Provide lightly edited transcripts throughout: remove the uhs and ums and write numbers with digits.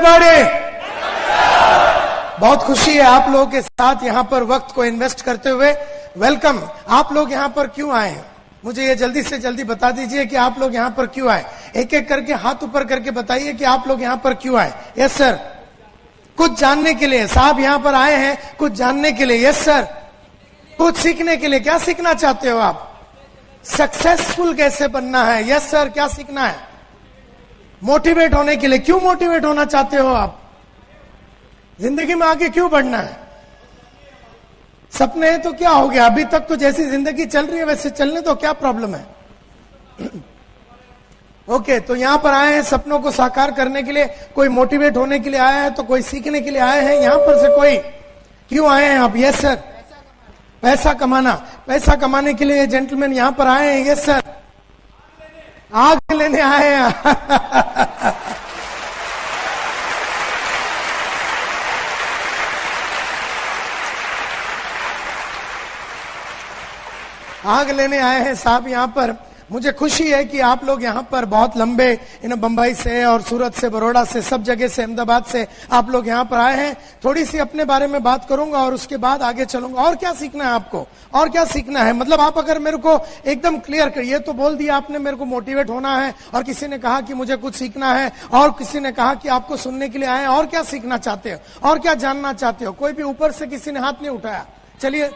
Everybody, बहुत खुशी है आप लोगों के साथ यहाँ पर वक्त को इन्वेस्ट करते हुए। वेलकम। आप लोग यहाँ पर क्यों आए हैं, मुझे ये जल्दी से जल्दी बता दीजिए कि आप लोग यहाँ पर क्यों आए। एक एक करके हाथ ऊपर करके बताइए कि आप लोग यहाँ पर क्यों आए। Yes sir. कुछ जानने के लिए साहब यहाँ पर आए हैं, कुछ जानने के लिए। Yes sir. कुछ सीखने के लिए। क्या सीखना चाहते हो आप? सक्सेसफुल कैसे बनना है। Yes sir. क्या सीखना है? मोटिवेट होने के लिए। क्यों मोटिवेट होना चाहते हो आप? जिंदगी में आगे क्यों बढ़ना है? सपने हैं तो क्या हो गया, अभी तक तो जैसी जिंदगी चल रही है वैसे चलने तो क्या प्रॉब्लम है। ओके, तो यहां पर आए हैं सपनों को साकार करने के लिए। कोई मोटिवेट होने के लिए आया है तो कोई सीखने के लिए आए हैं। यहां पर से कोई क्यों आए हैं आप? Yes sir. पैसा कमाना। पैसा कमाने के लिए जेंटलमैन यहां पर आए हैं। Yes sir. आग लेने आए हैं। आग लेने आए हैं साहब यहाँ पर। मुझे खुशी है कि आप लोग यहाँ पर बहुत लंबे बंबई से और सूरत से, बड़ौदा से, सब जगह से, अहमदाबाद से आप लोग यहाँ पर आए हैं। थोड़ी सी अपने बारे में बात करूंगा और उसके बाद आगे चलूंगा। और क्या सीखना है आपको? और क्या सीखना है? मतलब आप अगर मेरे को एकदम क्लियर करिए तो बोल दिया आपने मेरे को मोटिवेट होना है, और किसी ने कहा कि मुझे कुछ सीखना है, और किसी ने कहा कि आपको सुनने के लिए आए। और क्या सीखना चाहते हो? और क्या जानना चाहते हो? कोई भी ऊपर से किसी ने हाथ नहीं उठाया। चलिए।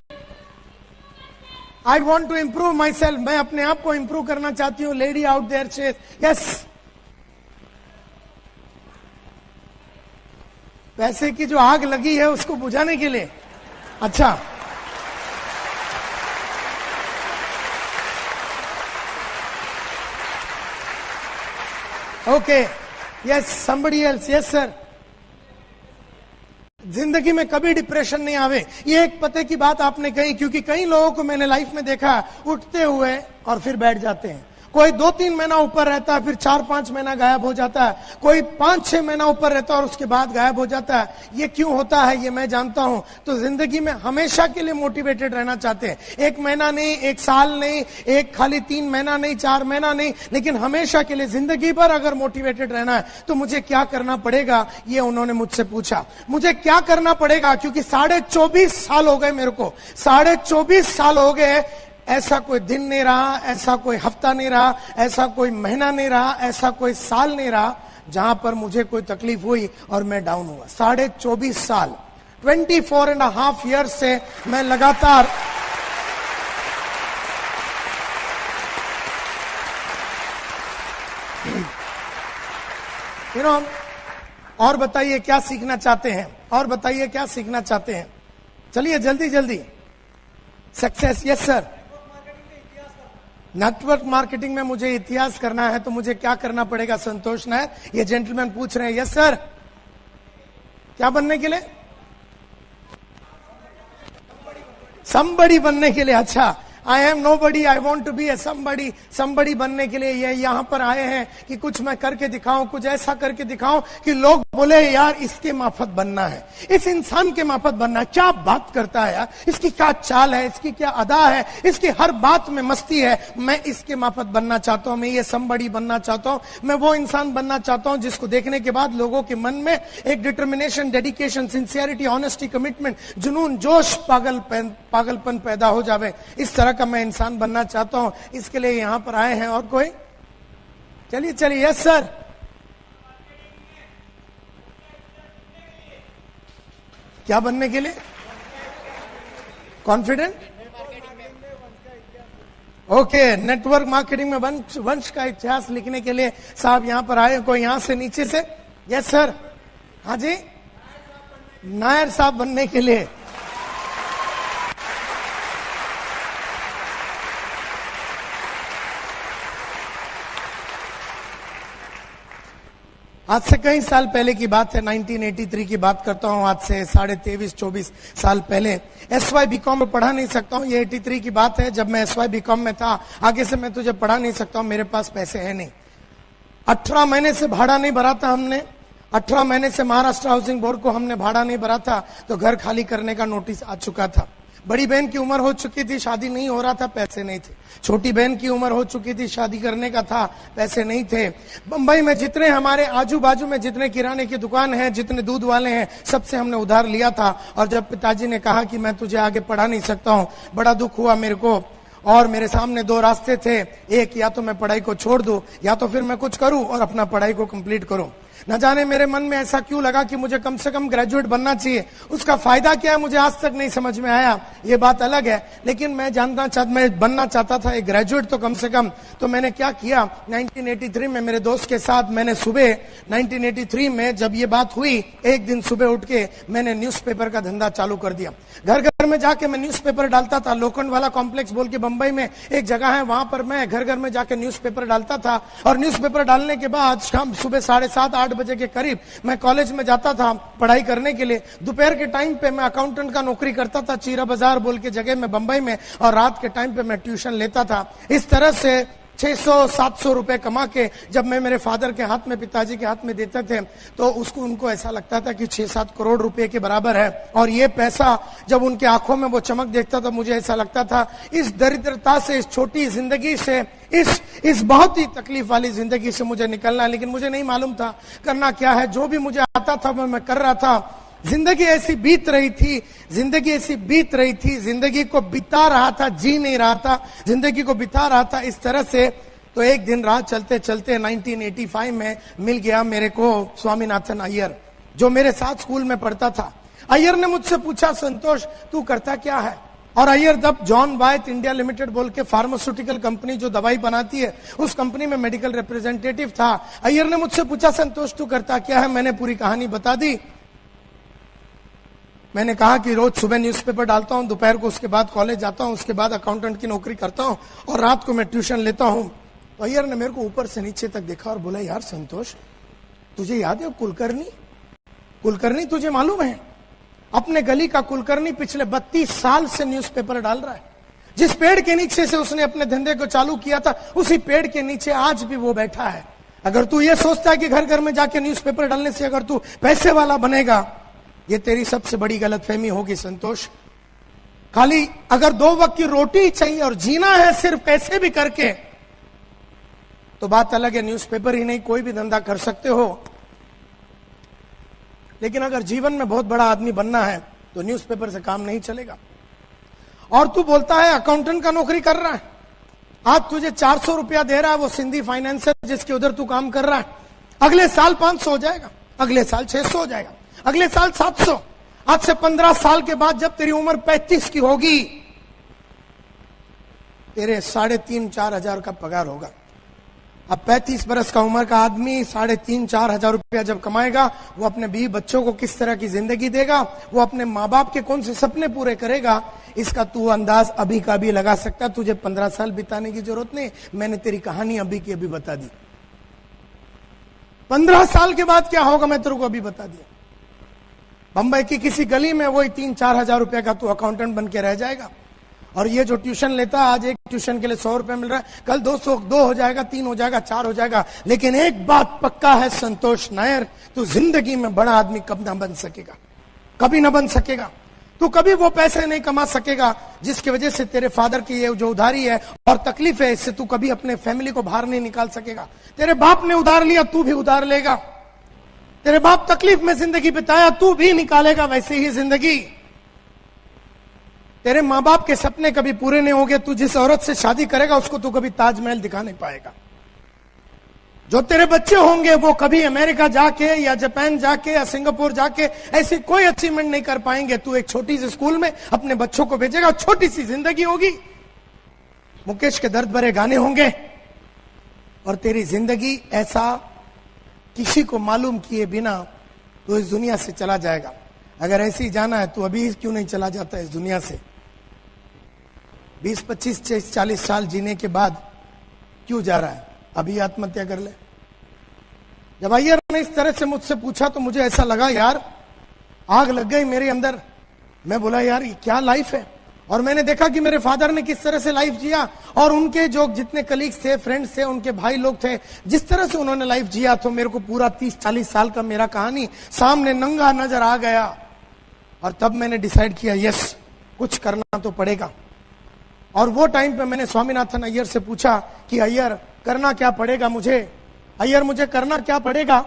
I want to improve myself. मैं अपने आप को इंप्रूव करना चाहती हूँ। लेडी आउट देयर से यस। पैसे की जो आग लगी है उसको बुझाने के लिए। अच्छा, okay. Yes, somebody else. Yes sir. जिंदगी में कभी डिप्रेशन नहीं आवे, ये एक पते की बात आपने कही, क्योंकि कई लोगों को मैंने लाइफ में देखा उठते हुए और फिर बैठ जाते हैं। कोई 2-3 महीना ऊपर रहता है, फिर 4-5 महीना गायब हो जाता है। कोई 5-6 महीना ऊपर रहता है और उसके बाद गायब हो जाता है। ये क्यों होता है ये मैं जानता हूं। तो जिंदगी में हमेशा के लिए मोटिवेटेड रहना चाहते हैं। 1 महीना नहीं, 1 साल नहीं, एक खाली 3 महीना नहीं, 4 महीना नहीं, लेकिन हमेशा के लिए जिंदगी भर अगर मोटिवेटेड रहना है तो मुझे क्या करना पड़ेगा, ये उन्होंने मुझसे पूछा। मुझे क्या करना पड़ेगा, क्योंकि 24.5 साल हो गए मेरे को। 24.5 साल हो गए। ऐसा कोई दिन नहीं रहा, ऐसा कोई हफ्ता नहीं रहा, ऐसा कोई महीना नहीं रहा, ऐसा कोई साल नहीं रहा जहां पर मुझे कोई तकलीफ हुई और मैं डाउन हुआ। 24.5 साल, 24.5 ईयर्स से मैं लगातार और बताइए क्या सीखना चाहते हैं? और बताइए क्या सीखना चाहते हैं? चलिए जल्दी जल्दी। Success. Yes sir. Network marketing में मुझे इतिहास करना है तो मुझे क्या करना पड़ेगा संतोष नायर? ये जेंटलमैन पूछ रहे हैं। Yes sir. क्या बनने के लिए? समबडी बनने के लिए। अच्छा, I am nobody, I want to be a somebody. Somebody बनने के लिए ये यहाँ पर आए हैं कि कुछ मैं करके दिखाऊं, कुछ ऐसा करके दिखाऊं कि लोग बोले यार इसके माफत बनना है, इस इंसान के माफत बनना है। क्या बात करता है यार, इसकी क्या चाल है, इसकी क्या अदा है, इसकी हर बात में मस्ती है। मैं इसके माफत बनना चाहता हूं, मैं ये समबडी बनना चाहता हूं। मैं वो इंसान बनना चाहता हूं जिसको देखने के बाद लोगों के मन में एक determination, dedication, sincerity, honesty, commitment, जुनून, जोश, पागलपन पैदा हो जावे। इस तरह का मैं इंसान बनना चाहता हूं। इसके लिए यहां पर आए हैं। और कोई? चलिए चलिए। Yes sir. क्या बनने के लिए? कॉन्फिडेंट। ओके, नेटवर्क मार्केटिंग में वंश का इतिहास लिखने के लिए साहब यहां पर आए। कोई यहां से नीचे से? Yes sir. हाँ जी। नायर साहब बनने के लिए। आज से कई साल पहले की बात है, 1983 की बात करता हूं। आज से 23-24 साल पहले। SY BCom में पढ़ा नहीं सकता हूं। ये 83 की बात है जब मैं SY BCom में था। आगे से मैं तुझे पढ़ा नहीं सकता हूं, मेरे पास पैसे है नहीं। 18 महीने से भाड़ा नहीं भरा था हमने। 18 महीने से महाराष्ट्र हाउसिंग बोर्ड को हमने भाड़ा नहीं भरा था, तो घर खाली करने का नोटिस आ चुका था। बड़ी बहन की उम्र हो चुकी थी, शादी नहीं हो रहा था, पैसे नहीं थे। छोटी बहन की उम्र हो चुकी थी, शादी करने का था, पैसे नहीं थे। बंबई में जितने हमारे आजू बाजू में जितने किराने की दुकान है, जितने दूध वाले हैं, सबसे हमने उधार लिया था। और जब पिताजी ने कहा कि मैं तुझे आगे पढ़ा नहीं सकता हूं, बड़ा दुख हुआ मेरे को। और मेरे सामने दो रास्ते थे, एक या तो मैं पढ़ाई को छोड़ दूं या तो फिर मैं कुछ करूं और अपना पढ़ाई को कंप्लीट करूं। न जाने मेरे मन में ऐसा क्यों लगा कि मुझे कम से कम ग्रेजुएट बनना चाहिए। उसका फायदा क्या है मुझे आज तक नहीं समझ में आया, ये बात अलग है, लेकिन मैं बनना चाहता था एक ग्रेजुएट तो कम से कम। तो मैंने क्या किया, 1983 में मेरे दोस्त के साथ मैंने सुबह 1983 में जब ये बात हुई, एक दिन सुबह उठ के मैंने न्यूज़पेपर का धंधा चालू कर दिया। घर घर में जाके मैं न्यूज़पेपर डालता था। लोखंड वाला कॉम्प्लेक्स बोल के बंबई में एक जगह है, वहां पर मैं घर घर में जाके न्यूज़पेपर डालता था। और न्यूज़पेपर डालने के बाद शाम सुबह 7:30-8 बजे के करीब मैं कॉलेज में जाता था पढ़ाई करने के लिए। दोपहर के टाइम पे मैं अकाउंटेंट का नौकरी करता था चीरा बाजार बोल के जगह में बंबई में, और रात के टाइम पे मैं ट्यूशन लेता था। इस तरह से 600-700 रुपए कमा के जब मैं मेरे फादर के हाथ में, पिताजी के हाथ में देते थे, तो उनको ऐसा लगता था कि 6-7 करोड़ रुपए के बराबर है। और ये पैसा जब उनके आंखों में वो चमक देखता था, मुझे ऐसा लगता था इस दरिद्रता से, इस छोटी जिंदगी से, इस बहुत ही तकलीफ वाली जिंदगी से मुझे निकलना है। लेकिन मुझे नहीं मालूम था करना क्या है। जो भी मुझे आता था वो मैं कर रहा था। जिंदगी ऐसी बीत रही थी, जिंदगी को बिता रहा था, जी नहीं रहा था, जिंदगी को बिता रहा था इस तरह से। तो एक दिन रात चलते चलते 1985 में मिल गया मेरे को स्वामीनाथन अय्यर, जो मेरे साथ स्कूल में पढ़ता था। अय्यर ने मुझसे पूछा, संतोष तू करता क्या है? और अय्यर तब जॉन वाइट इंडिया लिमिटेड बोल के फार्मास्यूटिकल कंपनी जो दवाई बनाती है, उस कंपनी में मेडिकल रिप्रेजेंटेटिव था। अय्यर ने मुझसे पूछा, संतोष तू करता क्या है? मैंने पूरी कहानी बता दी। मैंने कहा कि रोज सुबह न्यूज़पेपर डालता हूं, दोपहर को उसके बाद कॉलेज जाता हूं, उसके बाद अकाउंटेंट की नौकरी करता हूं और रात को मैं ट्यूशन लेता हूं। तो अय्यर ने मेरे को ऊपर से नीचे तक देखा और बोला, यार संतोष तुझे याद है कुलकर्णी तुझे मालूम है? अपने गली का कुलकर्णी पिछले 32 साल से न्यूज़पेपर डाल रहा है। जिस पेड़ के नीचे से उसने अपने धंधे को चालू किया था, उसी पेड़ के नीचे आज भी वो बैठा है। अगर तू ये सोचता है कि घर घर में जाके न्यूज़पेपर डालने से अगर तू पैसे वाला बनेगा, ये तेरी सबसे बड़ी गलतफहमी होगी संतोष। खाली अगर 2 वक्त की रोटी चाहिए और जीना है सिर्फ पैसे भी करके, तो बात अलग है, न्यूज़पेपर ही नहीं कोई भी धंधा कर सकते हो। लेकिन अगर जीवन में बहुत बड़ा आदमी बनना है तो न्यूज़पेपर से काम नहीं चलेगा। और तू बोलता है अकाउंटेंट का नौकरी कर रहा है, आज तुझे 400 रुपया दे रहा है वो सिंधी फाइनेंसर जिसके उधर तू काम कर रहा है, अगले साल 500 हो जाएगा, अगले साल 600 हो जाएगा, अगले साल 700। आज से 15 साल के बाद जब तेरी उम्र 35 की होगी, तेरे 3,500-4 हजार का पगार होगा। अब 35 बरस का उम्र का आदमी 3,500-4 हजार रुपया जब कमाएगा, वो अपने बीवी बच्चों को किस तरह की जिंदगी देगा, वो अपने माँ बाप के कौन से सपने पूरे करेगा, इसका तू अंदाज अभी का भी लगा सकता। तुझे 15 साल बिताने की जरूरत नहीं, मैंने तेरी कहानी अभी की अभी बता दी। 15 साल के बाद क्या होगा मैं तेरे को अभी बता दिया। बंबई की किसी गली में वही 3-4 हजार रुपया का तू अकाउंटेंट बन के रह जाएगा। और ये जो ट्यूशन लेता है, आज एक ट्यूशन के लिए 100 रुपए मिल रहा है, कल 2 हो जाएगा, 3 हो जाएगा, 4 हो जाएगा। लेकिन एक बात पक्का है संतोष नायर, तू जिंदगी में बड़ा आदमी कब ना बन सकेगा, कभी ना बन सकेगा। तू कभी वो पैसे नहीं कमा सकेगा जिसकी वजह से तेरे फादर की ये जो उधारी है और तकलीफ है, इससे तू कभी अपने फैमिली को बाहर नहीं निकाल सकेगा। तेरे बाप ने उधार लिया, तू भी उधार लेगा। तेरे बाप तकलीफ में जिंदगी बिताया, तू भी निकालेगा वैसे ही जिंदगी। तेरे माँ बाप के सपने कभी पूरे नहीं होंगे। तू जिस औरत से शादी करेगा उसको तू कभी ताजमहल दिखा नहीं पाएगा। जो तेरे बच्चे होंगे वो कभी अमेरिका जाके या जापान जाके या सिंगापुर जाके ऐसी कोई अचीवमेंट नहीं कर पाएंगे। तू एक छोटी सी स्कूल में अपने बच्चों को भेजेगा, छोटी सी जिंदगी होगी, मुकेश के दर्द भरे गाने होंगे और तेरी जिंदगी ऐसा किसी को मालूम किए बिना तो इस दुनिया से चला जाएगा। अगर ऐसे ही जाना है तो अभी क्यों नहीं चला जाता इस दुनिया से? 20, 25, 40 साल जीने के बाद क्यों जा रहा है? अभी आत्महत्या कर ले। जब अय्यर ने इस तरह से मुझसे पूछा तो मुझे ऐसा लगा यार आग लग गई मेरे अंदर। मैं बोला यार ये क्या लाइफ है। और मैंने देखा कि मेरे फादर ने किस तरह से लाइफ जिया और उनके जो जितने कलीग्स थे, फ्रेंड्स थे, उनके भाई लोग थे, जिस तरह से उन्होंने लाइफ जिया, तो मेरे को पूरा 30-40 साल का मेरा कहानी सामने नंगा नजर आ गया। और तब मैंने डिसाइड किया, यस कुछ करना तो पड़ेगा। और वो टाइम पे मैंने स्वामीनाथन अय्यर से पूछा कि अय्यर करना क्या पड़ेगा मुझे, अय्यर मुझे करना क्या पड़ेगा।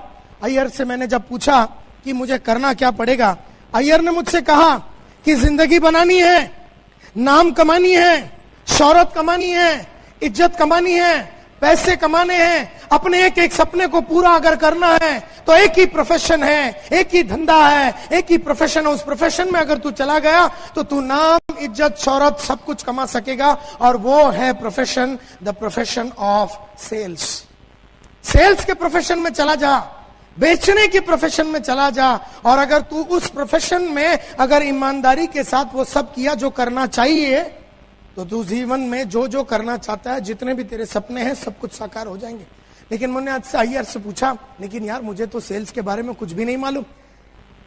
अय्यर से मैंने जब पूछा कि मुझे करना क्या पड़ेगा, अय्यर ने मुझसे कहा कि जिंदगी बनानी है, नाम कमानी है, शौहरत कमानी है, इज्जत कमानी है, पैसे कमाने हैं, अपने एक एक सपने को पूरा अगर करना है तो एक ही प्रोफेशन है, एक ही धंधा है, एक ही प्रोफेशन है। उस प्रोफेशन में अगर तू चला गया तो तू नाम, इज्जत, शौहरत सब कुछ कमा सकेगा। और वो है profession, the profession of sales. Sales के प्रोफेशन में चला जा, बेचने के प्रोफेशन में चला जा। और अगर तू उस प्रोफेशन में अगर ईमानदारी के साथ वो सब किया जो करना चाहिए, तो तू जीवन में जो जो करना चाहता है, जितने भी तेरे सपने हैं, सब कुछ साकार हो जाएंगे। लेकिन मैंने आज से अय्यर से पूछा, लेकिन यार मुझे तो सेल्स के बारे में कुछ भी नहीं मालूम,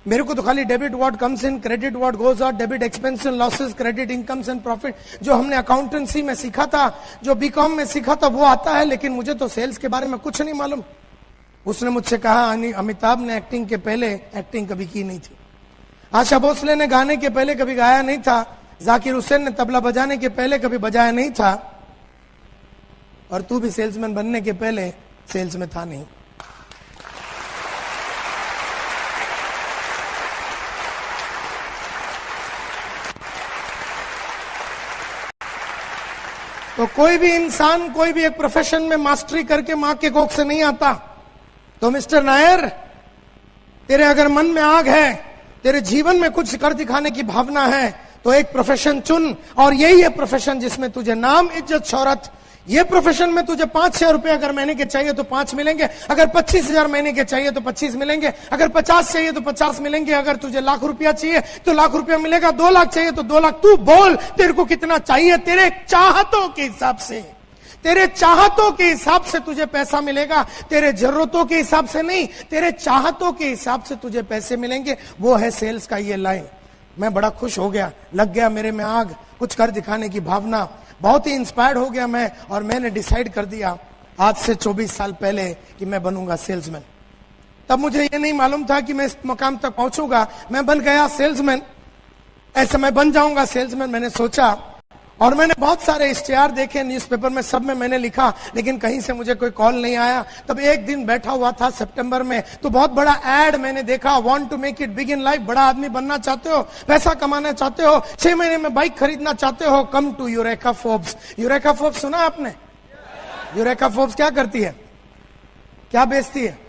मेरे को तो खाली debit what comes in, credit what goes out, debit expense and losses, credit incomes and profit, जो हमने अकाउंटेंसी में सीखा था, जो बीकॉम में सीखा था, वो आता है, लेकिन मुझे तो सेल्स के बारे में कुछ नहीं मालूम। उसने मुझसे कहा, अमिताभ ने एक्टिंग के पहले एक्टिंग कभी की नहीं थी, आशा भोसले ने गाने के पहले कभी गाया नहीं था, जाकिर हुसैन ने तबला बजाने के पहले कभी बजाया नहीं था, और तू भी सेल्समैन बनने के पहले सेल्स में था नहीं। तो कोई भी इंसान कोई भी एक प्रोफेशन में मास्टरी करके मां के कोख से नहीं आता। तो मिस्टर नायर, तेरे अगर मन में आग है, तेरे जीवन में कुछ कर दिखाने की भावना है, तो एक प्रोफेशन चुन, और यही है प्रोफेशन जिसमें तुझे नाम, इज्जत, शौहरत, ये प्रोफेशन में तुझे 5,000 रुपए अगर महीने के चाहिए तो 5 मिलेंगे, अगर 25,000 महीने के चाहिए तो 25 मिलेंगे, अगर 50 चाहिए तो 50 मिलेंगे, अगर तुझे लाख रुपया चाहिए तो लाख रुपया मिलेगा, 2 लाख चाहिए तो 2 लाख। तू बोल तेरे को कितना चाहिए, तेरे चाहतों के हिसाब से, तेरे चाहतों के हिसाब से तुझे पैसा मिलेगा, तेरे जरूरतों के हिसाब से नहीं, तेरे चाहतों के हिसाब से तुझे पैसे मिलेंगे। वो है सेल्स का ये लाइन। मैं बड़ा खुश हो गया, लग गया मेरे में आग, कुछ कर दिखाने की भावना, बहुत ही इंस्पायर्ड हो गया मैं, और मैंने डिसाइड कर दिया आज से 24 साल पहले कि मैं बनूंगा सेल्समैन। तब मुझे ये नहीं मालूम था कि मैं इस मकाम तक पहुंचूंगा। मैं बन गया सेल्समैन, ऐसा मैं बन जाऊंगा सेल्समैन, मैंने सोचा। और मैंने बहुत सारे इश्तिहार देखे न्यूज़पेपर में, सब में मैंने लिखा, लेकिन कहीं से मुझे कोई कॉल नहीं आया। तब एक दिन बैठा हुआ था सितंबर में, तो बहुत बड़ा एड मैंने देखा, want to make it big in life, बड़ा आदमी बनना चाहते हो, पैसा कमाना चाहते हो, 6 महीने में बाइक खरीदना चाहते हो, come to Eureka Forbes. Eureka Forbes सुना आपने? यूरेका फोर्ब्स क्या करती है, क्या बेचती है?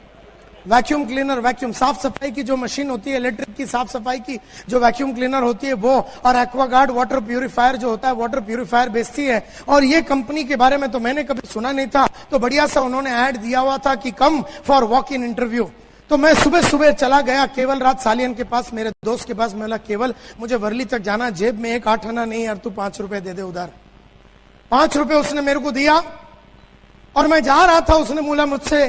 वैक्यूम क्लीनर, वैक्यूम साफ सफाई की जो मशीन होती है, इलेक्ट्रिक की साफ सफाई की जो वैक्यूम क्लीनर होती है वो, और एक्वागार्ड वाटर प्यूरिफायर जो होता है, वाटर प्यूरिफायर बेचती है। और ये कंपनी के बारे में तो मैंने कभी सुना नहीं था, तो बढ़िया सा उन्होंने ऐड दिया हुआ था कि come for walk in interview. तो मैं सुबह सुबह चला गया केवल रात सालियन के पास, मेरे दोस्त के पास। मैं बोला, केवल मुझे वर्ली तक जाना, जेब में 1 8 आना नहीं यार, तू 5 रुपए दे दे उधार। 5 रुपए उसने मेरे को दिया, और मैं जा रहा था, उसने बोला मुझसे,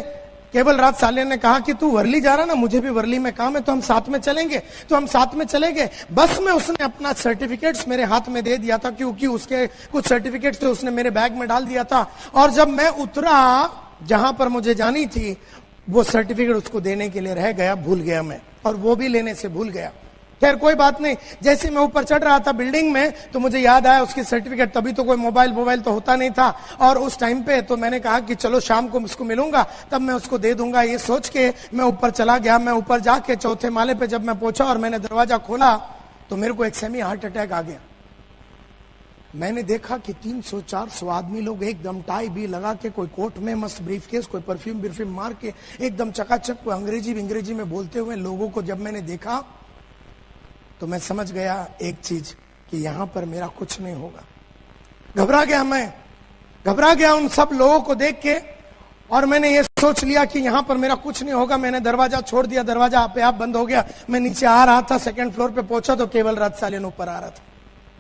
केवल रात सालियन ने कहा कि तू वर्ली जा रहा ना, मुझे भी वर्ली में काम है, तो हम साथ में चलेंगे। तो हम साथ में चले गए। बस में उसने अपना सर्टिफिकेट्स मेरे हाथ में दे दिया था, क्योंकि उसके कुछ सर्टिफिकेट्स थे, उसने मेरे बैग में डाल दिया था। और जब मैं उतरा जहां पर मुझे जानी थी, वो सर्टिफिकेट उसको देने के लिए रह गया, भूल गया मैं, और वो भी लेने से भूल गया। खैर कोई बात नहीं। जैसे मैं ऊपर चढ़ रहा था बिल्डिंग में, तो मुझे याद आया उसकी सर्टिफिकेट। तभी तो कोई मोबाइल तो होता नहीं था, और उस टाइम पे तो मैंने कहा कि चलो शाम को उसको मिलूंगा, तब मैं उसको दे दूंगा। ये सोच के मैं ऊपर चला गया। मैं ऊपर जाके 4थे माले पे जब मैं पहुंचा और मैंने दरवाजा खोला, तो मेरे को एक सेमी हार्ट अटैक आ गया। मैंने देखा कि 300-400 आदमी लोग एकदम टाई भी लगा के, कोई कोट में मस्त ब्रीफकेस, कोई परफ्यूम मार के एकदम चकाचक, कोई अंग्रेजी में बोलते हुए लोगों को जब मैंने देखा, तो मैं समझ गया एक चीज, कि यहां पर मेरा कुछ नहीं होगा। घबरा गया, मैं घबरा गया उन सब लोगों को देख के, और मैंने ये सोच लिया कि यहां पर मेरा कुछ नहीं होगा। मैंने दरवाजा छोड़ दिया, दरवाजा आपे आप बंद हो गया। मैं नीचे आ रहा था, 2nd फ्लोर पे पहुंचा तो केवल रात सालियन ऊपर आ रहा था।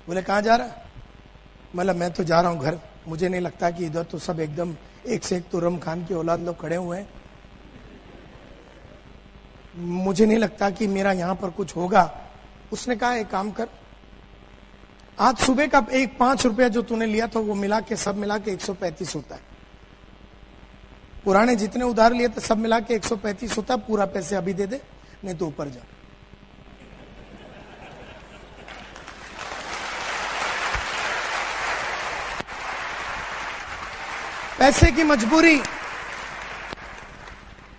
बोले कहां जा रहा है? मतलब मैं तो जा रहा हूं घर। मुझे नहीं लगता कि इधर तो सब एकदम एक से एक तुर्रम खान की औलाद लोग खड़े हुए हैं, मुझे नहीं लगता कि मेरा यहां पर कुछ होगा। उसने कहा एक काम कर, आज सुबह का एक 5 रुपया जो तूने लिया था वो मिला के, सब मिला के 135 होता है। पुराने जितने उधार लिए थे सब मिला के 135 होता है। पूरा पैसे अभी दे दे, नहीं तो ऊपर जा। पैसे की मजबूरी,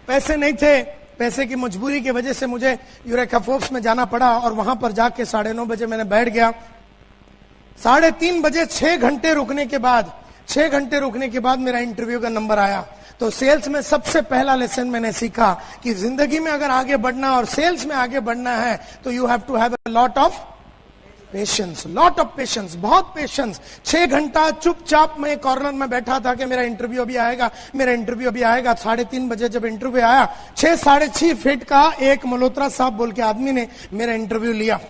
पैसे नहीं थे, पैसे की मजबूरी की वजह से मुझे यूरेका फोर्ब्स में जाना पड़ा और वहां पर जाके 9:30 बजे मैंने बैठ गया। 3:30 बजे 6 घंटे रुकने के बाद मेरा इंटरव्यू का नंबर आया। तो सेल्स में सबसे पहला लेसन मैंने सीखा कि जिंदगी में अगर आगे बढ़ना और सेल्स में आगे बढ़ना है तो you have to have a lot of patience, बहुत पेशेंस। 6 घंटा चुपचाप मैं कॉर्नर में बैठा था कि मेरा इंटरव्यू अभी आएगा। 3:30 बजे जब इंटरव्यू आया, 6-6.5 फीट का एक मल्होत्रा साहब बोल के आदमी ने मेरा इंटरव्यू लिया।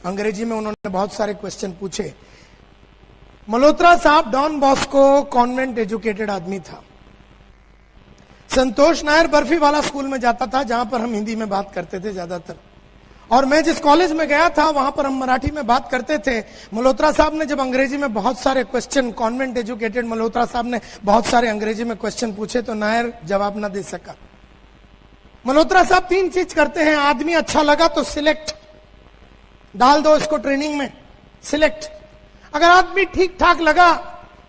अंग्रेजी में उन्होंने बहुत सारे क्वेश्चन पूछे। मल्होत्रा साहब डॉन बॉस्को कॉन्वेंट एजुकेटेड आदमी था। संतोष नायर बर्फी वाला स्कूल में जाता था जहां पर हम हिंदी में बात करते थे ज्यादातर, और मैं जिस कॉलेज में गया था वहां पर हम मराठी में बात करते थे। मल्होत्रा साहब ने जब अंग्रेजी में बहुत सारे क्वेश्चन, कॉन्वेंट एजुकेटेड मल्होत्रा साहब ने बहुत सारे अंग्रेजी में क्वेश्चन पूछे तो नायर जवाब ना दे सका। मल्होत्रा साहब 3 चीज करते हैं। आदमी अच्छा लगा तो सिलेक्ट, डाल दो इसको ट्रेनिंग में, सिलेक्ट। अगर आदमी ठीक ठाक लगा,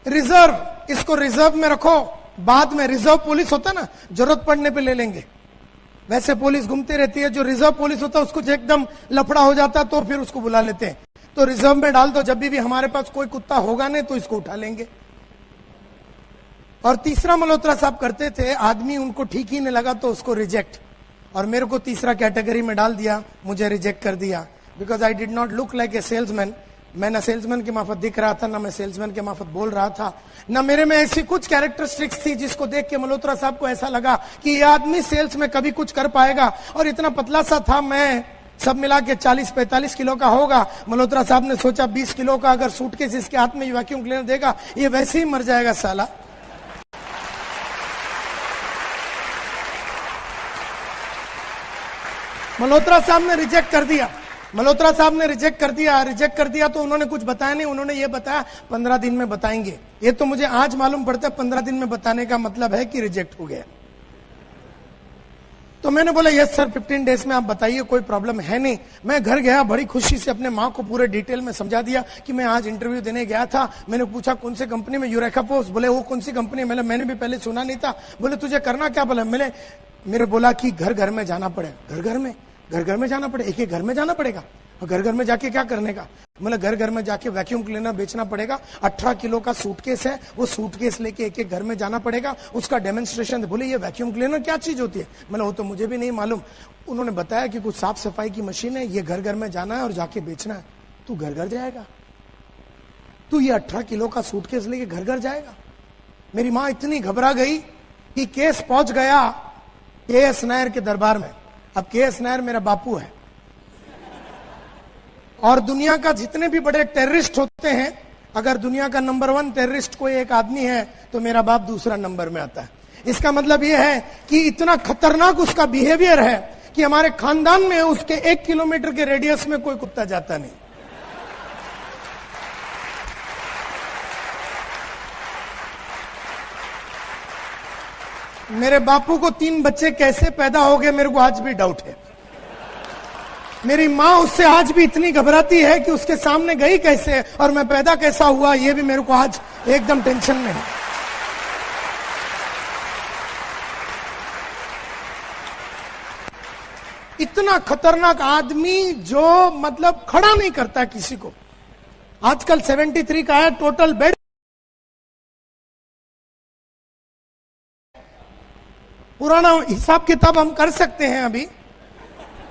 रिजर्व, इसको रिजर्व में रखो, बाद में रिजर्व पुलिस होता ना, जरूरत पड़ने पे ले लेंगे। वैसे पुलिस घूमती रहती है, जो रिजर्व पुलिस होता है उसको एकदम लफड़ा हो जाता तो फिर उसको बुला लेते हैं। तो रिजर्व में डाल दो, जब भी हमारे पास कोई कुत्ता होगा नहीं तो इसको उठा लेंगे। और तीसरा मल्होत्रा साहब करते थे, आदमी उनको ठीक ही नहीं लगा तो उसको रिजेक्ट, और मेरे को तीसरा कैटेगरी में डाल दिया, मुझे रिजेक्ट कर दिया। Because I did not look like a salesman. मैं ना सेल्समैन के मार्फत दिख रहा था, ना मैं सेल्समैन के मार्फत बोल रहा था, ना मेरे में ऐसी कुछ कैरेक्टरिस्टिक्स थी जिसको देख के मल्होत्रा साहब को ऐसा लगा कि ये आदमी सेल्स में कभी कुछ कर पाएगा। और इतना पतला सा था मैं, सब मिला के 40-45 किलो का होगा। मल्होत्रा साहब ने सोचा 20 किलो का अगर सूटकेस इसके हाथ में वैक्यूम क्लीनर देगा, ये वैसे ही मर जाएगा साला। मल्होत्रा साहब ने रिजेक्ट कर दिया तो उन्होंने कुछ बताया नहीं। उन्होंने ये बताया 15 दिन में बताएंगे। ये तो मुझे आज मालूम पड़ता है 15 दिन में बताने का मतलब है कि रिजेक्ट हो गया। तो मैंने बोला यस सर, 15 डेज में आप बताइए, कोई प्रॉब्लम है नहीं। मैं घर गया, बड़ी खुशी से अपने माँ को पूरे डिटेल में समझा दिया कि मैं आज इंटरव्यू देने गया था। मैंने पूछा कौन सी कंपनी में, यूरेका फोर्ब्स। बोले वो कौन सी कंपनी? मैंने भी पहले सुना नहीं था। बोले तुझे करना क्या? बोला मेरे बोला कि घर घर में जाना पड़ेगा। घर घर में जाना पड़ेगा, एक घर में जाना पड़ेगा। और घर घर में जाके क्या करने का? मतलब घर घर में जाके वैक्यूम क्लीनर बेचना पड़ेगा। 18 किलो का सूटकेस है, वो सूटकेस लेके एक घर में जाना पड़ेगा, उसका डेमोन्स्ट्रेशन। बोले ये वैक्यूम क्लीनर क्या चीज होती है? मतलब वो तो मुझे भी नहीं मालूम। उन्होंने बताया कि कुछ साफ सफाई की मशीन है, ये घर घर में जाना है और जाके बेचना है। तू घर घर जाएगा? तू ये 18 किलो का सूटकेस लेके घर घर जाएगा? मेरी माँ इतनी घबरा गई कि केस पहुंच गया के.एस. नायर के दरबार में। अब के.एस. नायर मेरा बापू है, और दुनिया का जितने भी बड़े टेररिस्ट होते हैं, अगर दुनिया का नंबर 1 टेररिस्ट कोई एक आदमी है तो मेरा बाप दूसरा नंबर में आता है। इसका मतलब यह है कि इतना खतरनाक उसका बिहेवियर है कि हमारे खानदान में उसके 1 किलोमीटर के रेडियस में कोई कुत्ता जाता नहीं। मेरे बापू को 3 बच्चे कैसे पैदा हो गए मेरे को आज भी डाउट है। मेरी माँ उससे आज भी इतनी घबराती है कि उसके सामने गई कैसे और मैं पैदा कैसा हुआ, ये भी मेरे को आज एकदम टेंशन में है। इतना खतरनाक आदमी जो मतलब खड़ा नहीं करता किसी को। आजकल 73 का है टोटल बेड। पुराना हिसाब किताब हम कर सकते हैं अभी,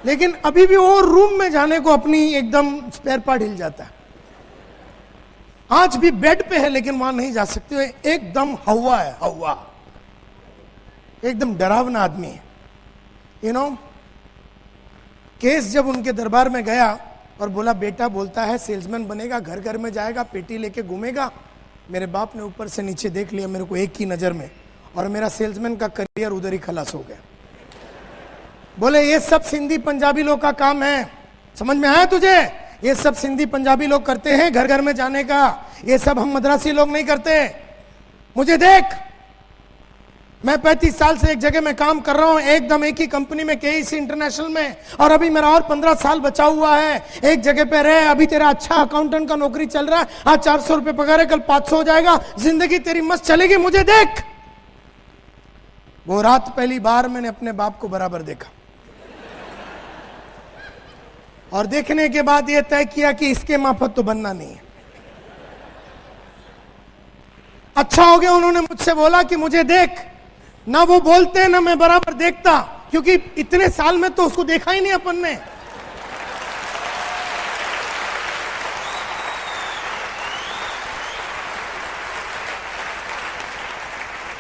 लेकिन अभी भी वो रूम में जाने को अपनी एकदम स्पेयर पार्ट हिल जाता है। आज भी बेड पे है लेकिन वहां नहीं जा सकते। एकदम हवा है, हवा, एकदम डरावना आदमी है। केस जब उनके दरबार में गया और बोला बेटा बोलता है सेल्समैन बनेगा, घर घर में जाएगा, पेटी लेके घूमेगा। मेरे बाप ने ऊपर से नीचे देख लिया मेरे को एक ही नजर में, और मेरा सेल्समैन का करियर उधर ही खलास हो गया। बोले ये सब सिंधी पंजाबी लोग का काम है, समझ में आया तुझे? ये सब सिंधी पंजाबी लोग करते हैं घर घर में जाने का, ये सब हम मद्रासी लोग नहीं करते। मुझे देख, मैं 35 साल से एक जगह में काम कर रहा हूं, एकदम एक ही कंपनी में, केईसी इंटरनेशनल में, और अभी मेरा और 15 साल बचा हुआ है। एक जगह पे रहे, अभी तेरा अच्छा अकाउंटेंट का नौकरी चल रहा है, आज 400 रुपए पगार है, कल 500 हो जाएगा, जिंदगी तेरी मस्त चलेगी। मुझे देख, वो रात पहली बार मैंने अपने बाप को बराबर देखा और देखने के बाद यह तय किया कि इसके माफत तो बनना नहीं है। अच्छा हो गया उन्होंने मुझसे बोला कि मुझे देख, ना वो बोलते ना मैं बराबर देखता, क्योंकि इतने साल में तो उसको देखा ही नहीं अपन ने।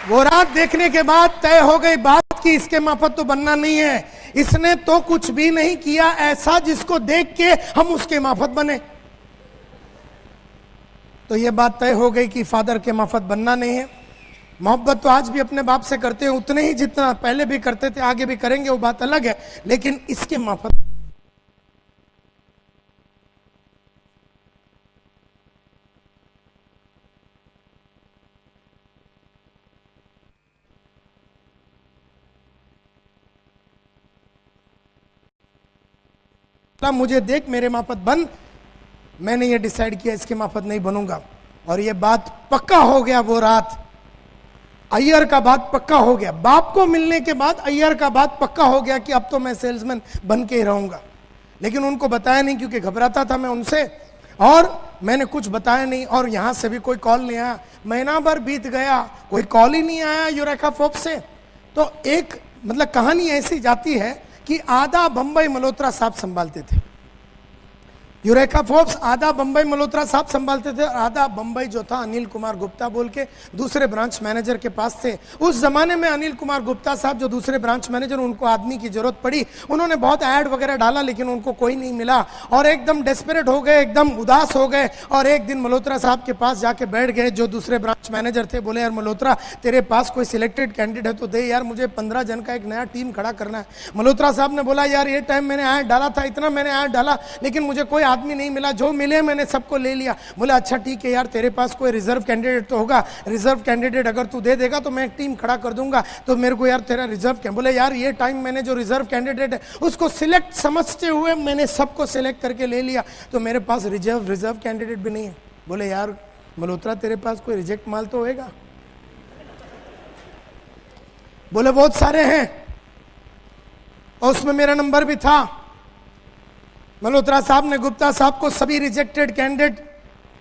वो रात देखने के बाद तय हो गई बात कि इसके माफत तो बनना नहीं है। इसने तो कुछ भी नहीं किया ऐसा जिसको देख के हम उसके माफत बने। तो ये बात तय हो गई कि फादर के माफत बनना नहीं है। मोहब्बत तो आज भी अपने बाप से करते हैं उतने ही जितना पहले भी करते थे, आगे भी करेंगे, वो बात अलग है, लेकिन इसके माफत मुझे देख, मेरे माफत बन। मैंने ये डिसाइड किया इसके माफत नहीं बनूंगा और ये बात पक्का हो गया। वो रात अय्यर का बात पक्का हो गया। बाप को मिलने के बाद अय्यर का बात पक्का हो गया कि अब तो मैं सेल्समैन बन के ही रहूंगा। लेकिन उनको बताया नहीं क्योंकि घबराता था मैं उनसे, और मैंने कुछ बताया नहीं। और यहां से भी कोई कॉल नहीं आया, महीना भर बीत गया, कोई कॉल ही नहीं आया यूरेका फोर्ब्स से। तो एक मतलब कहानी ऐसी जाती है कि आधा बंबई मल्होत्रा साहब संभालते थे। यूरेका फोर्ब्स आधा बंबई मल्होत्रा साहब संभालते थे और आधा बंबई जो था अनिल कुमार गुप्ता बोल के दूसरे ब्रांच मैनेजर के पास थे। उस जमाने में अनिल कुमार गुप्ता साहब जो दूसरे ब्रांच मैनेजर, उनको आदमी की जरूरत पड़ी। उन्होंने बहुत ऐड वगैरह डाला लेकिन उनको कोई नहीं मिला और एकदम डेस्परेट हो गए, एकदम उदास हो गए। और एक दिन मल्होत्रा साहब के पास जाके बैठ गए जो दूसरे ब्रांच मैनेजर थे। बोले यार मल्होत्रा, तेरे पास कोई सिलेक्टेड कैंडिडेट है तो दे यार, मुझे 15 जन का एक नया टीम खड़ा करना है। मल्होत्रा साहब ने बोला यार ये टाइम मैंने ऐड डाला था, इतना मैंने ऐड डाला, लेकिन मुझे कोई आदमी नहीं मिला, जो मिले मैंने सबको ले लिया। बोला अच्छा ठीक है यार, तेरे पास कोई रिजर्व कैंडिडेट तो होगा, रिजर्व कैंडिडेट अगर तू दे देगा तो मैं एक टीम खड़ा कर दूंगा, तो मेरे को यार तेरा रिजर्व क्या। बोले यार ये टाइम मैंने जो रिजर्व कैंडिडेट है उसको सिलेक्ट समझते हुए मैंने सबको सिलेक्ट करके ले लिया, तो मेरे पास रिजर्व कैंडिडेट भी नहीं है। बोले यार मल्होत्रा, तेरे पास कोई रिजेक्ट माल तो होएगा। बोले बहुत सारे हैं और उसमें मेरा नंबर भी था। मल्होत्रा साहब ने गुप्ता साहब को सभी रिजेक्टेड कैंडिडेट,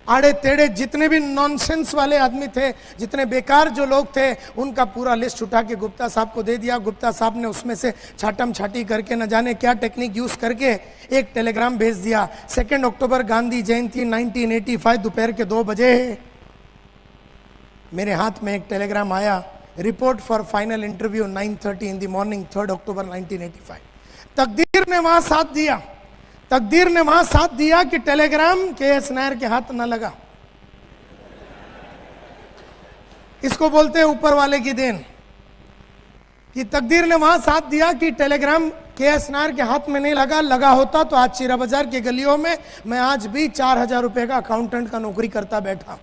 आड़े टेढ़े जितने भी नॉनसेंस वाले आदमी थे, जितने बेकार जो लोग थे, उनका पूरा लिस्ट उठा के गुप्ता साहब को दे दिया। गुप्ता साहब ने उसमें से छाटम छाटी करके न जाने क्या टेक्निक यूज करके एक टेलीग्राम भेज दिया। 2 अक्टूबर गांधी जयंती 1985 दोपहर के 2 बजे मेरे हाथ में एक टेलीग्राम आया, report for final interview 9:30 in the morning 3 अक्टूबर 1985। तकदीर ने वहां साथ दिया, तकदीर ने वहां साथ दिया कि टेलीग्राम के.एस. नायर के हाथ न लगा। इसको बोलते हैं ऊपर वाले की देन, कि तकदीर ने वहां साथ दिया कि टेलीग्राम के.एस. नायर के हाथ में नहीं लगा। लगा होता तो आज चीरा बाजार के गलियों में मैं आज भी 4,000 रुपए का अकाउंटेंट का नौकरी करता बैठा।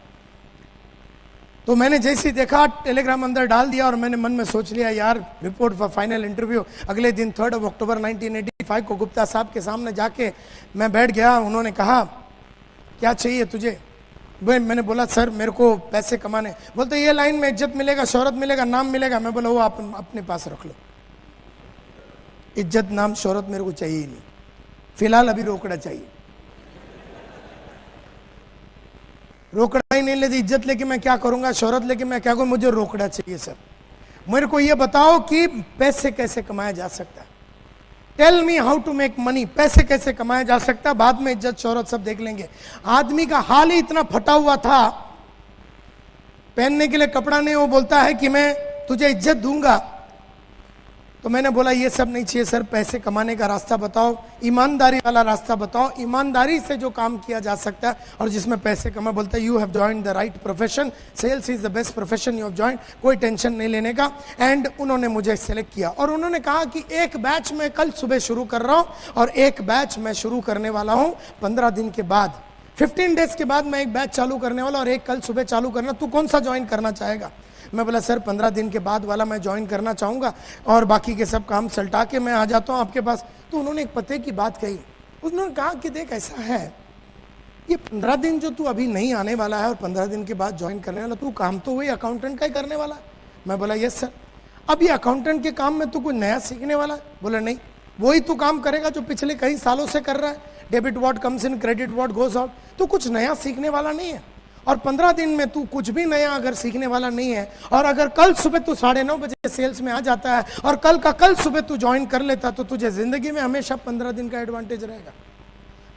तो मैंने जैसे ही देखा टेलीग्राम अंदर डाल दिया और मैंने मन में सोच लिया यार रिपोर्ट फॉर फाइनल इंटरव्यू। अगले दिन 3 अक्टूबर 1985 को गुप्ता साहब के सामने जाके मैं बैठ गया। उन्होंने कहा क्या चाहिए तुझे। मैंने बोला सर मेरे को पैसे कमाने। बोलते ये लाइन में इज्जत मिलेगा, शोहरत मिलेगा, नाम मिलेगा। मैं बोला वो आप अपने पास रख लो, इज्जत नाम शोहरत मेरे को चाहिए ही नहीं, फिलहाल अभी रोकड़ा चाहिए। रोकड़ा ही नहीं लेती, इज्जत लेके मैं क्या करूंगा, शोहरत लेके मैं क्या करूं, मुझे रोकड़ा चाहिए सर। मेरे को ये बताओ कि पैसे कैसे कमाया जा सकता है, tell me how to make money, पैसे कैसे कमाया जा सकता है, बाद में इज्जत शोहरत सब देख लेंगे। आदमी का हाल ही इतना फटा हुआ था, पहनने के लिए कपड़ा नहीं, वो बोलता है कि मैं तुझे इज्जत दूंगा। तो मैंने बोला ये सब नहीं चाहिए सर, पैसे कमाने का रास्ता बताओ, ईमानदारी वाला रास्ता बताओ, ईमानदारी से जो काम किया जा सकता है और जिसमें पैसे कमा। बोलता है you have joined the right profession, sales is the best profession you have joined, कोई टेंशन नहीं लेने का। एंड उन्होंने मुझे सेलेक्ट किया और उन्होंने कहा कि एक बैच मैं कल सुबह शुरू कर रहा हूं और एक बैच मैं शुरू करने वाला हूं 15 दिन के बाद, 15 डेज के बाद मैं एक बैच चालू करने वाला और एक कल सुबह चालू करना, तू कौन सा ज्वाइन करना चाहेगा। मैं बोला सर 15 दिन के बाद वाला मैं ज्वाइन करना चाहूँगा और बाकी के सब काम सल्टा के मैं आ जाता हूँ आपके पास। तो उन्होंने एक पते की बात कही, उन्होंने कहा कि देख ऐसा है, ये 15 दिन जो तू अभी नहीं आने वाला है और 15 दिन के बाद ज्वाइन करने वाला, तू काम तो वही अकाउंटेंट का ही करने वाला है। मैं बोला यस सर। अब ये अकाउंटेंट के काम में तू कोई नया सीखने वाला है? बोला नहीं, वही तू काम करेगा जो पिछले कई सालों से कर रहा है। Debit what comes in, credit what goes out. तू कुछ नया सीखने वाला नहीं है। और 15 दिन में तू कुछ भी नया अगर सीखने वाला नहीं है, और अगर कल सुबह तू 9:30 बजे सेल्स में आ जाता है और कल का कल सुबह तू ज्वाइन कर लेता, तो तुझे जिंदगी में हमेशा 15 दिन का एडवांटेज रहेगा।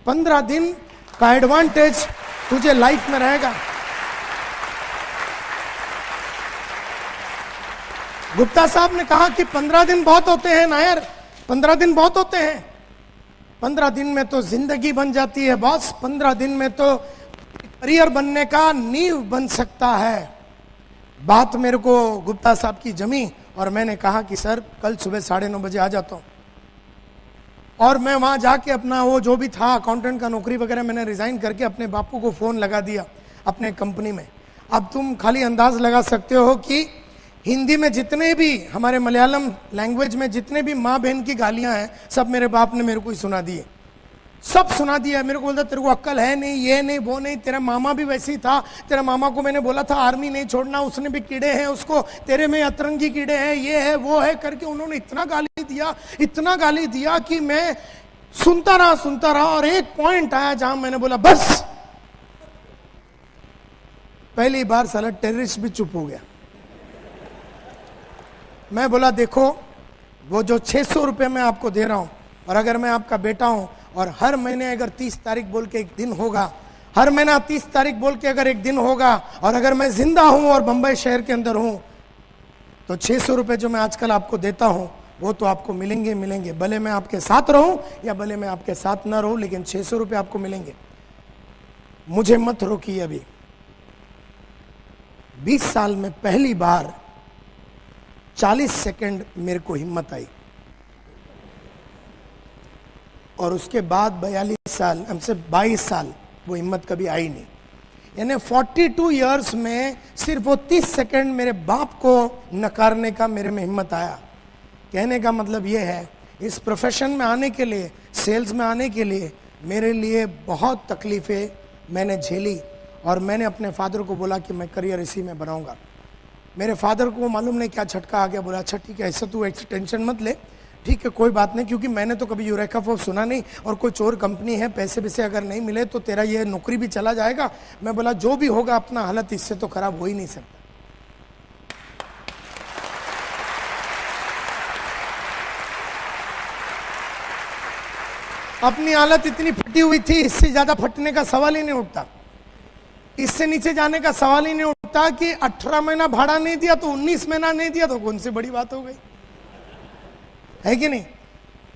15 दिन का एडवांटेज तुझे लाइफ में रहेगा। गुप्ता साहब ने कहा कि 15 दिन बहुत होते हैं नायर, 15 दिन बहुत होते हैं। 15 दिन में तो जिंदगी बन जाती है बॉस। 15 दिन में तो करियर बनने का नींव बन सकता है। बात मेरे को गुप्ता साहब की जमी और मैंने कहा कि सर कल सुबह 9:30 बजे आ जाता हूं। और मैं वहां जाके अपना वो जो भी था अकाउंटेंट का नौकरी वगैरह मैंने रिजाइन करके अपने बापू को फोन लगा दिया अपने कंपनी में। अब तुम खाली अंदाज लगा सकते हो कि हिंदी में जितने भी, हमारे मलयालम लैंग्वेज में जितने भी माँ बहन की गालियां हैं, सब मेरे बाप ने मेरे को ही सुना दिए, सब सुना दिया। मेरे को बोलता तेरे को अक्ल है नहीं, ये नहीं, वो नहीं, तेरा मामा भी वैसे ही था, तेरा मामा को मैंने बोला था आर्मी नहीं छोड़ना, उसने भी कीड़े हैं उसको, तेरे में अतरंगी कीड़े हैं, ये है वो है करके उन्होंने इतना गाली दिया, इतना गाली दिया कि मैं सुनता रहा। और एक पॉइंट आया जहां मैंने बोला बस। पहली बार साला टेररिस्ट भी चुप हो गया। मैं बोला देखो, वो जो 600 रुपये मैं आपको दे रहा हूं, और अगर मैं आपका बेटा हूं और हर महीने अगर 30 तारीख बोल के एक दिन होगा, हर महीना 30 तारीख बोल के अगर एक दिन होगा, और अगर मैं जिंदा हूं और बंबई शहर के अंदर हूं, तो 600 रुपये जो मैं आजकल आपको देता हूं वो तो आपको मिलेंगे। भले मैं आपके साथ रहूं या भले मैं आपके साथ ना रहूं, लेकिन 600 रुपये आपको मिलेंगे। मुझे मत रोकिए अभी। 20 साल में पहली बार 40 सेकंड मेरे को हिम्मत आई, और उसके बाद 42 साल, हमसे 22 साल वो हिम्मत कभी आई नहीं। यानी 42 इयर्स में सिर्फ वो 30 सेकंड मेरे बाप को नकारने का मेरे में हिम्मत आया। कहने का मतलब ये है, इस प्रोफेशन में आने के लिए, सेल्स में आने के लिए मेरे लिए बहुत तकलीफें मैंने झेली, और मैंने अपने फादर को बोला कि मैं करियर इसी में बनाऊंगा। मेरे फादर को मालूम नहीं क्या झटका आ गया। बोला अच्छा ठीक है, ऐसा तू टेंशन मत ले, ठीक है कोई बात नहीं, क्योंकि मैंने तो कभी यूरेका फोर्ब्स सुना नहीं, और कोई चोर कंपनी है, पैसे वैसे अगर नहीं मिले तो तेरा ये नौकरी भी चला जाएगा। मैं बोला जो भी होगा अपना हालत इससे तो खराब हो ही नहीं सकता। अपनी हालत इतनी फटी हुई थी, इससे ज्यादा फटने का सवाल ही नहीं उठता, इससे नीचे जाने का सवाल ही नहीं उठता कि 18 महीना भाड़ा नहीं दिया तो 19 महीना नहीं दिया तो कौन सी बड़ी बात हो गई, है कि नहीं।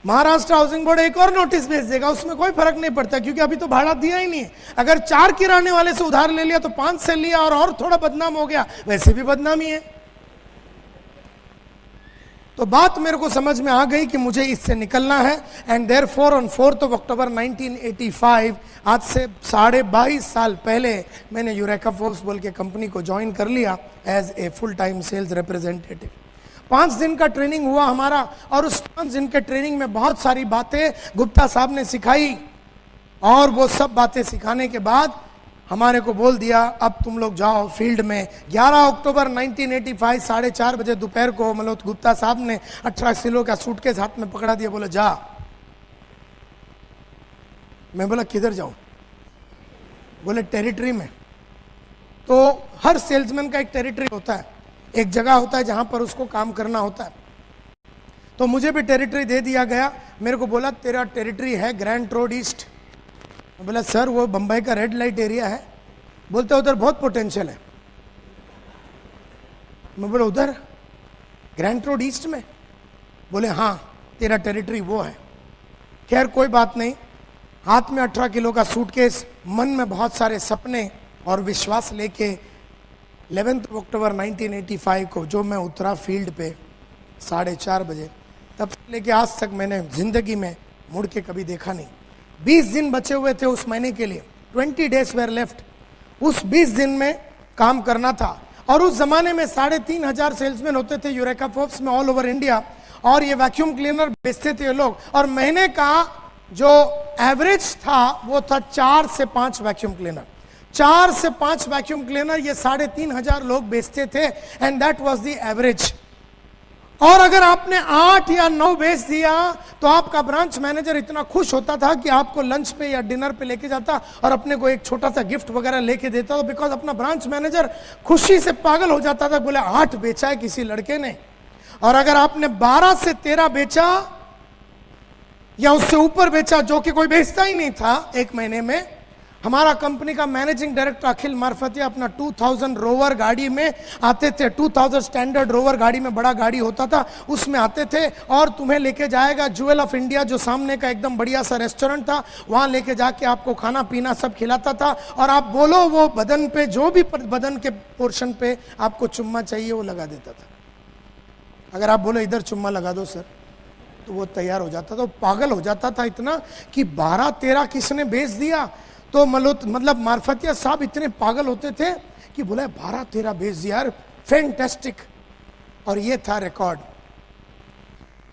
महाराष्ट्र हाउसिंग बोर्ड एक और नोटिस भेज देगा, उसमें कोई फर्क नहीं पड़ता, क्योंकि अभी तो भाड़ा दिया ही नहीं है। अगर 4 किराने वाले से उधार ले लिया तो 5 से लिया और थोड़ा बदनाम हो गया, वैसे भी बदनामी है। तो बात मेरे को समझ में आ गई कि मुझे इससे निकलना है। एंड देयरफॉर ऑन 4 अक्टूबर 1985, आज से 22.5 साल पहले मैंने यूरेका फोर्ब्स बोल के कंपनी को ज्वाइन कर लिया as a full time sales representative. 5 दिन का ट्रेनिंग हुआ हमारा, और उस 5 दिन के ट्रेनिंग में बहुत सारी बातें गुप्ता साहब ने सिखाई, और वो सब बातें सिखाने के बाद हमारे को बोल दिया अब तुम लोग जाओ फील्ड में। 11 अक्टूबर 1985 4:30 बजे दोपहर को मतलब गुप्ता साहब ने 18 किलो का सूटकेस हाथ में पकड़ा दिया, बोला जा। मैं बोला किधर जाऊं? बोले टेरिटरी में। तो हर सेल्समैन का एक टेरिटरी होता है, एक जगह होता है जहां पर उसको काम करना होता है। तो मुझे भी टेरिटरी दे दिया गया। मेरे को बोला तेरा टेरिटरी है ग्रैंड रोड ईस्ट। मैं बोला सर वो बंबई का रेड लाइट एरिया है। बोलते उधर बहुत पोटेंशियल है। मैं बोला उधर ग्रैंड रोड ईस्ट में? बोले हाँ तेरा टेरिटरी वो है। खैर कोई बात नहीं, हाथ में 18 किलो का सूटकेस, मन में बहुत सारे सपने और विश्वास लेके 11 अक्टूबर 1985 को जो मैं उतरा फील्ड पे 4:30 बजे, तब से लेके आज तक मैंने जिंदगी में मुड़ के कभी देखा नहीं। 20 दिन बचे हुए थे उस महीने के लिए, 20 days were left। उस 20 दिन में काम करना था, और उस जमाने में 3,500 सेल्समैन होते थे यूरेका फोर्ब्स में ऑल ओवर इंडिया, और ये वैक्यूम क्लीनर बेचते थे लोग, और महीने का जो एवरेज था वो था 4 से 5 वैक्यूम क्लीनर। 4 से 5 वैक्यूम क्लीनर ये 3,500 लोग बेचते थे, and that was the average. और अगर आपने 8 या 9 बेच दिया तो आपका ब्रांच मैनेजर इतना खुश होता था कि आपको लंच पे या डिनर पे लेके जाता और अपने को एक छोटा सा गिफ्ट वगैरह लेके देता, तो बिकॉज अपना ब्रांच मैनेजर खुशी से पागल हो जाता था, बोले 8 बेचा है किसी लड़के ने। और अगर आपने 12 से 13 बेचा या उससे ऊपर बेचा, जो कि कोई बेचता ही नहीं था एक महीने में, हमारा कंपनी का मैनेजिंग डायरेक्टर अखिल मार्फतिया अपना 2000 रोवर गाड़ी में आते थे। 2000 स्टैंडर्ड रोवर गाड़ी में, बड़ा गाड़ी होता था, उसमें आते थे और तुम्हें लेके जाएगा ज्वेल ऑफ इंडिया, जो सामने का एकदम बढ़िया सा रेस्टोरेंट था, वहां लेके जाके आपको खाना पीना सब खिलाता था। और आप बोलो वो बदन पे, जो भी बदन के पोर्शन पे आपको चुम्मा चाहिए वो लगा देता था। अगर आप बोलो इधर चुम्मा लगा दो सर, तो वो तैयार हो जाता था। वो पागल हो जाता था इतना कि 12-13 किसने बेच दिया। तो मतलब मार्फतिया साहब इतने पागल होते थे कि बोला 12-13 बेच दिया यार, फैंटास्टिक। और ये था रिकॉर्ड।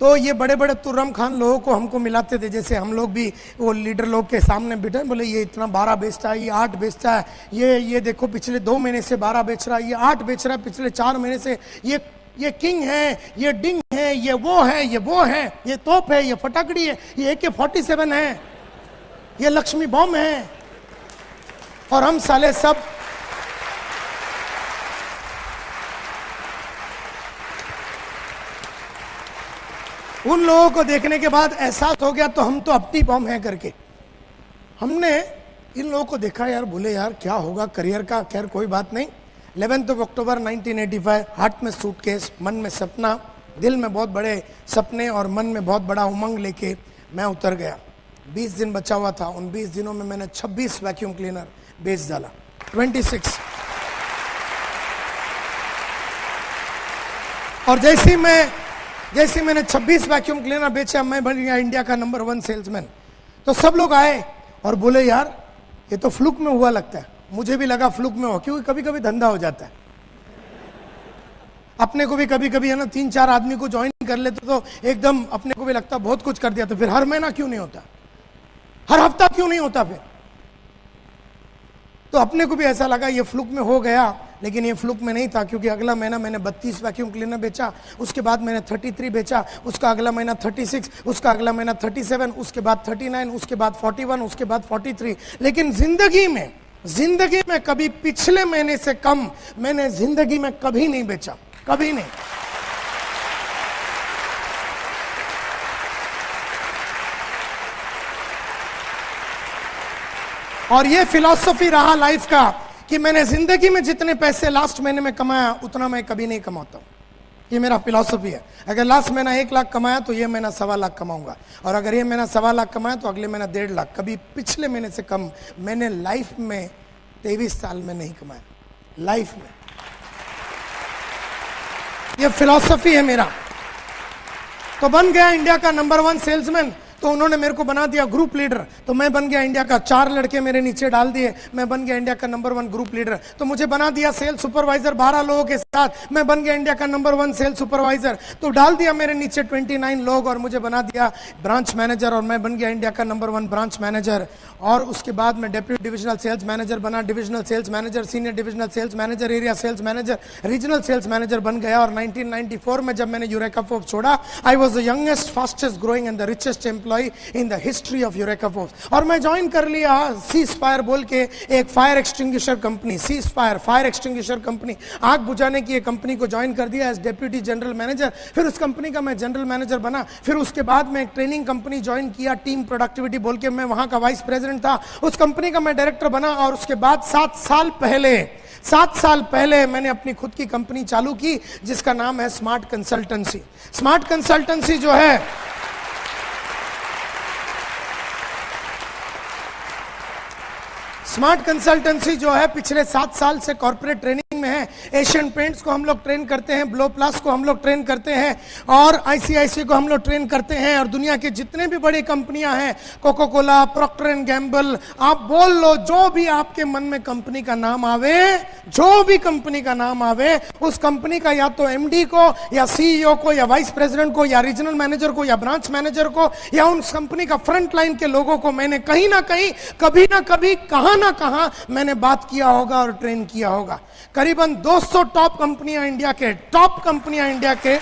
तो ये बड़े बड़े तुर्रम खान लोगों को हमको मिलाते थे, जैसे हम लोग भी वो लीडर लोग के सामने बैठे, बोले ये इतना 12 बेचता है, ये 8 बेचता है, ये देखो पिछले 2 महीने से 12 बेच रहा है, ये 8 बेच रहा है पिछले 4 महीने से, ये किंग है, ये डिंग है, ये वो है, ये वो है, ये तोप है, ये फटाकड़ी है, ये AK-47 है, ये लक्ष्मी बॉम्ब है। और हम साले सब उन लोगों को देखने के बाद एहसास हो गया तो हम तो अपनी बॉम्ब है करके। हमने इन लोगों को देखा यार, बोले यार क्या होगा करियर का। खैर कोई बात नहीं। 11 अक्टूबर 1985, हार्ट में सूटकेस, मन में सपना, दिल में बहुत बड़े सपने और मन में बहुत बड़ा उमंग लेके मैं उतर गया। 20 दिन बचा हुआ था। उन 20 दिनों में मैंने 26 वैक्यूम क्लीनर बेच डाला। 26। और जैसे मैंने 26 वैक्यूम क्लीनर बेचा, मैं बन गया इंडिया का नंबर 1 सेल्समैन। तो सब लोग आए और बोले यार ये तो फ्लूक में हुआ लगता है। मुझे भी लगा फ्लूक में हो, क्योंकि कभी कभी धंधा हो जाता है। अपने को भी कभी कभी है ना, 3-4 आदमी को ज्वाइन कर लेते तो एकदम अपने को भी लगता बहुत कुछ कर दिया। तो फिर हर महीना क्यों नहीं होता, हर हफ्ता क्यों नहीं होता फिर। तो अपने को भी ऐसा लगा ये फ्लूक में हो गया, लेकिन ये फ्लूक में नहीं था, क्योंकि अगला महीना मैंने 32 वैक्यूम क्लीनर बेचा, उसके बाद मैंने 33 बेचा, उसका अगला महीना 36, उसका अगला महीना 37, उसके बाद 39, उसके बाद 41, उसके बाद 43। लेकिन जिंदगी में कभी पिछले महीने से कम मैंने जिंदगी में कभी नहीं बेचा, कभी नहीं। और ये फिलॉसफी रहा लाइफ का कि मैंने जिंदगी में जितने पैसे लास्ट महीने में कमाया उतना मैं कभी नहीं कमाता हूं। ये मेरा फिलॉसफी है। अगर लास्ट महीना 1 लाख कमाया तो ये महीना 1.25 लाख कमाऊंगा, और अगर ये महीना 1.25 लाख कमाया तो अगले महीना 1.5 लाख। कभी पिछले महीने से कम मैंने लाइफ में 23 साल में नहीं कमाया, लाइफ में। ये फिलॉसफी है मेरा। तो बन गया इंडिया का नंबर 1 सेल्समैन। तो उन्होंने मेरे को बना दिया ग्रुप लीडर, तो मैं बन गया इंडिया का। 4 लड़के मेरे नीचे डाल दिए, मैं बन गया इंडिया का नंबर 1 ग्रुप लीडर। तो मुझे बना दिया सेल्स सुपरवाइजर 12 लोगों के साथ, मैं बन गया इंडिया का नंबर 1 सेल्स सुपरवाइजर। तो डाल दिया मेरे नीचे 29 लोग और मुझे बना दिया ब्रांच मैनेजर, और मैं बन गया इंडिया का नंबर 1 ब्रांच मैनेजर। और उसके बाद मैं डेप्यूटी डिविजनल सेल्स मैनेजर बना, divisional sales manager, senior divisional sales manager, area sales manager, regional sales manager बन गया। और 1994 में जब मैंने यूरेका फोर्ब्स छोड़ा, I was the youngest, fastest growing and the richest employee in the history of Eureka Forbes. और मैं join कर लिया सीज फायर बोल के एक fire extinguisher company, cease fire fire extinguisher company, आग बुझाने की एक कंपनी को ज्वाइन कर दिया एज डेप्यूटी जनरल मैनेजर। फिर उस कंपनी का मैं जनरल मैनेजर बना। फिर उसके बाद मैं एक ट्रेनिंग कंपनी ज्वाइन किया, टीम प्रोडक्टिविटी बोल के, मैं वहां का वाइस प्रेसिडेंट था। उस कंपनी का मैं डायरेक्टर बना। और उसके बाद 7 साल पहले मैंने अपनी खुद की कंपनी चालू की जिसका नाम है स्मार्ट कंसल्टेंसी। स्मार्ट कंसल्टेंसी जो है, स्मार्ट कंसल्टेंसी जो है पिछले 7 साल से कॉर्पोरेट ट्रेनिंग में है। एशियन पेंट्स को हम लोग ट्रेन करते हैं, ब्लो प्लस को हम लोग ट्रेन करते हैं, और आईसीआईसी को हम लोग ट्रेन करते हैं, और दुनिया की जितने भी बड़ी कंपनियां हैं, Coca Cola, Procter and Gamble, आप बोल लो, जो भी आपके मन में कंपनी का नाम आवे, जो भी कंपनी का नाम आवे, उस कंपनी का या तो एमडी को या सीईओ को या वाइस प्रेसिडेंट को या रीजनल मैनेजर को या ब्रांच मैनेजर को या उन कंपनी का फ्रंट लाइन के लोगों को मैंने कहीं ना कहीं, कभी ना कभी, कहां ना कहां मैंने बात किया होगा और ट्रेन किया होगा। करीबन 200 टॉप कंपनियां इंडिया के